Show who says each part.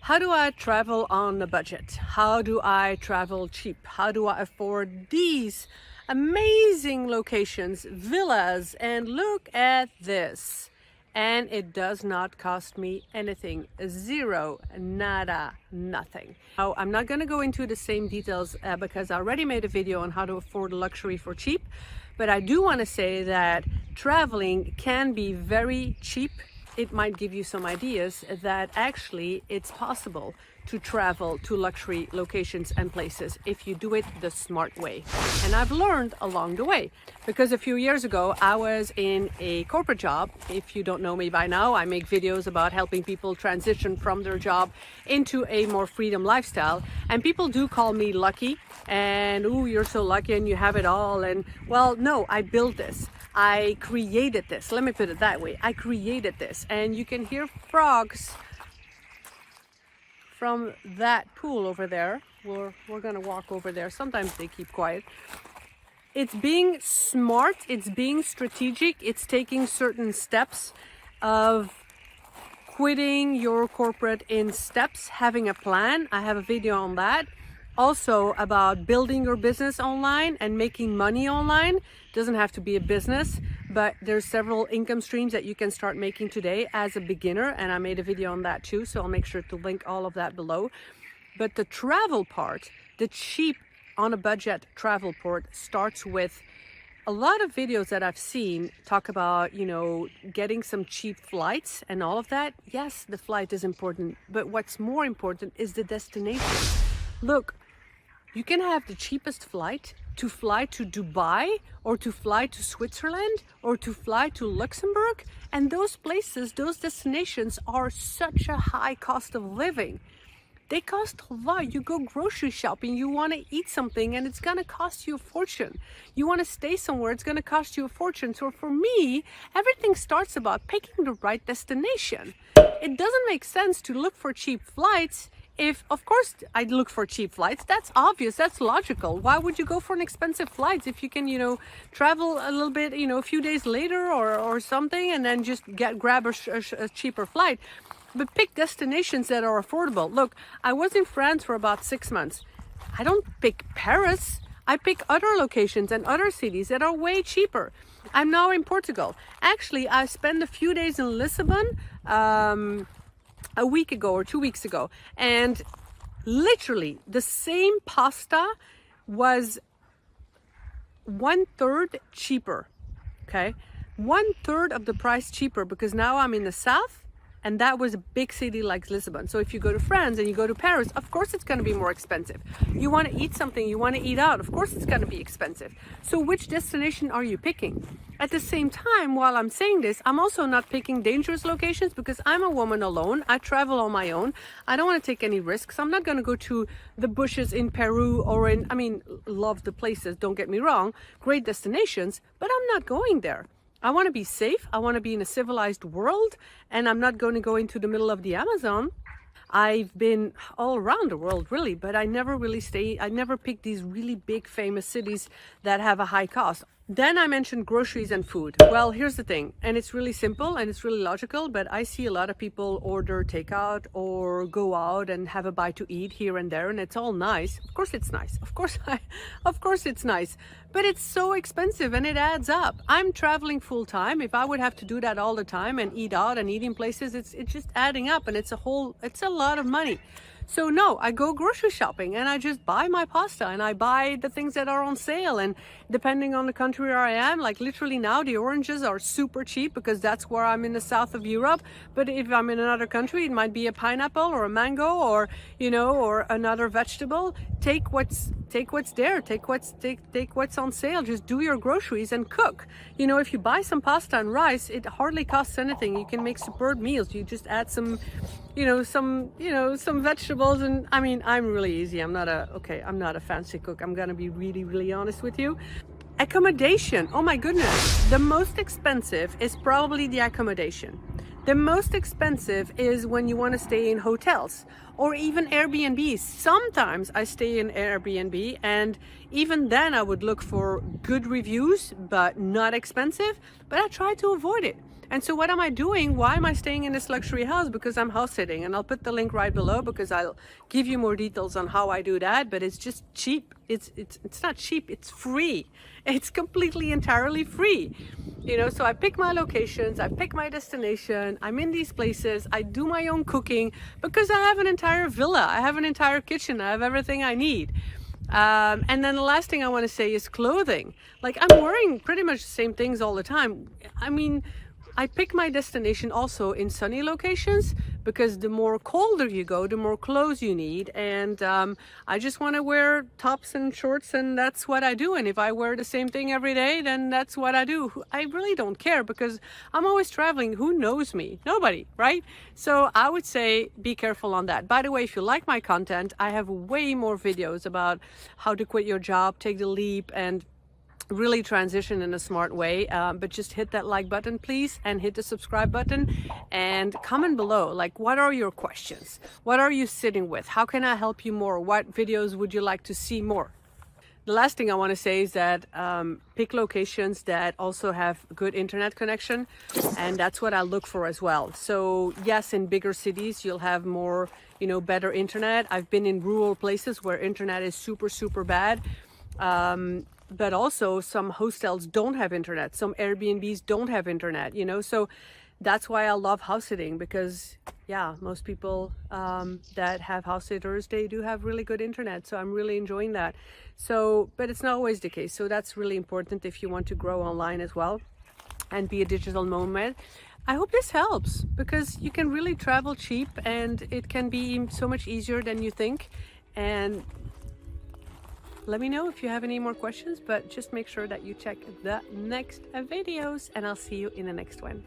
Speaker 1: How do I travel on a budget? How do I travel cheap? How do I afford these amazing locations, villas? And look at this. And it does not cost me anything. Zero, nada, nothing. Now, I'm not going to go into the same details because I already made a video on how to afford luxury for cheap. But I do want to say that traveling can be very cheap. It might give you some ideas that actually it's possible to travel to luxury locations and places if you do it the smart way. And I've learned along the way, because a few years ago I was in a corporate job. If you don't know me by now, I make videos about helping people transition from their job into a more freedom lifestyle. And people do call me lucky and, ooh, you're so lucky and you have it all. And well, no, I built this. I created this. Let me put it that way. I created this. And you can hear frogs from that pool over there. We're going to walk over there. Sometimes they keep quiet. It's being smart. It's being strategic. It's taking certain steps of quitting your corporate in steps, having a plan. I have a video on that. Also about building your business online and making money online. Doesn't have to be a business, but there's several income streams that you can start making today as a beginner, and I made a video on that too, so I'll make sure to link all of that below. But the travel part, the cheap on a budget travel part, starts with a lot of videos that I've seen talk about, you know, getting some cheap flights and all of that. Yes, the flight is important, but what's more important is the destination. Look, you can have the cheapest flight to fly to Dubai or to fly to Switzerland or to fly to Luxembourg. And those places, those destinations are such a high cost of living. They cost a lot. You go grocery shopping, you want to eat something and it's going to cost you a fortune. You want to stay somewhere, it's going to cost you a fortune. So for me, everything starts about picking the right destination. It doesn't make sense to look for cheap flights. If, of course, I'd look for cheap flights, that's obvious, that's logical. Why would you go for an expensive flight if you can, you know, travel a little bit, you know, a few days later or something, and then just grab a cheaper flight? But pick destinations that are affordable. Look, I was in France for about 6 months. I don't pick Paris. I pick other locations and other cities that are way cheaper. I'm now in Portugal. Actually, I spent a few days in Lisbon, a week ago or 2 weeks ago, and literally the same pasta was 1/3 cheaper. Okay, 1/3 of the price cheaper, because now I'm in the south and that was a big city like Lisbon. So if you go to France and you go to Paris, of course it's going to be more expensive. You want to eat something, you want to eat out, of course it's going to be expensive. So which destination are you picking? At the same time, while I'm saying this, I'm also not picking dangerous locations, because I'm a woman alone. I travel on my own. I don't want to take any risks. I'm not going to go to the bushes in Peru or in, I mean, love the places, don't get me wrong, great destinations, but I'm not going there. I want to be safe. I want to be in a civilized world, and I'm not going to go into the middle of the Amazon. I've been all around the world, really, but I never really I never pick these really big famous cities that have a high cost. Then I mentioned groceries and food. Well, here's the thing, and it's really simple and it's really logical, but I see a lot of people order takeout or go out and have a bite to eat here and there, and it's all nice. Of course it's nice. Of course it's nice. But it's so expensive and it adds up. I'm traveling full time. If I would have to do that all the time and eat out and eat in places, it's just adding up, and it's a lot of money. So no, I go grocery shopping and I just buy my pasta and I buy the things that are on sale. And depending on the country where I am, like literally now the oranges are super cheap because that's where I'm in the south of Europe. But if I'm in another country, it might be a pineapple or a mango or, you know, or another vegetable. Take what's there, take what's on sale. Just do your groceries and cook. You know, if you buy some pasta and rice, it hardly costs anything. You can make superb meals. You just add some vegetables, and I mean, I'm really easy. I'm not a fancy cook. I'm gonna be really honest with you. Accommodation, oh my goodness, the most expensive is probably the accommodation. The most expensive is when you want to stay in hotels or even Airbnb. Sometimes I stay in Airbnb, and even then I would look for good reviews but not expensive, but I try to avoid it. And so what am I doing? Why am I staying in this luxury house? Because I'm house sitting, and I'll put the link right below because I'll give you more details on how I do that. But it's just cheap. It's not cheap, it's free. It's completely entirely free. You know, so I pick my locations, I pick my destination, I'm in these places, I do my own cooking because I have an entire villa, I have an entire kitchen, I have everything I need. And then the last thing I want to say is clothing. Like, I'm wearing pretty much the same things all the time. I mean, I pick my destination also in sunny locations because the more colder you go, the more clothes you need. And I just want to wear tops and shorts, and that's what I do. And if I wear the same thing every day, then that's what I do. I really don't care because I'm always traveling. Who knows me? Nobody, right? So I would say be careful on that. By the way, if you like my content, I have way more videos about how to quit your job, take the leap, and really transition in a smart way. But just hit that like button, please, and hit the subscribe button and comment below. Like, what are your questions? What are you sitting with? How can I help you more? What videos would you like to see more? The last thing I want to say is that pick locations that also have good internet connection, and that's what I look for as well. So yes, in bigger cities you'll have more, you know, better internet. I've been in rural places where internet is super bad. But also some hostels don't have internet, some Airbnbs don't have internet, you know, so that's why I love house sitting, because yeah, most people that have house sitters, they do have really good internet, so I'm really enjoying that. So, but it's not always the case, so that's really important if you want to grow online as well and be a digital nomad. I hope this helps, because you can really travel cheap and it can be so much easier than you think. And let me know if you have any more questions, but just make sure that you check the next videos, and I'll see you in the next one.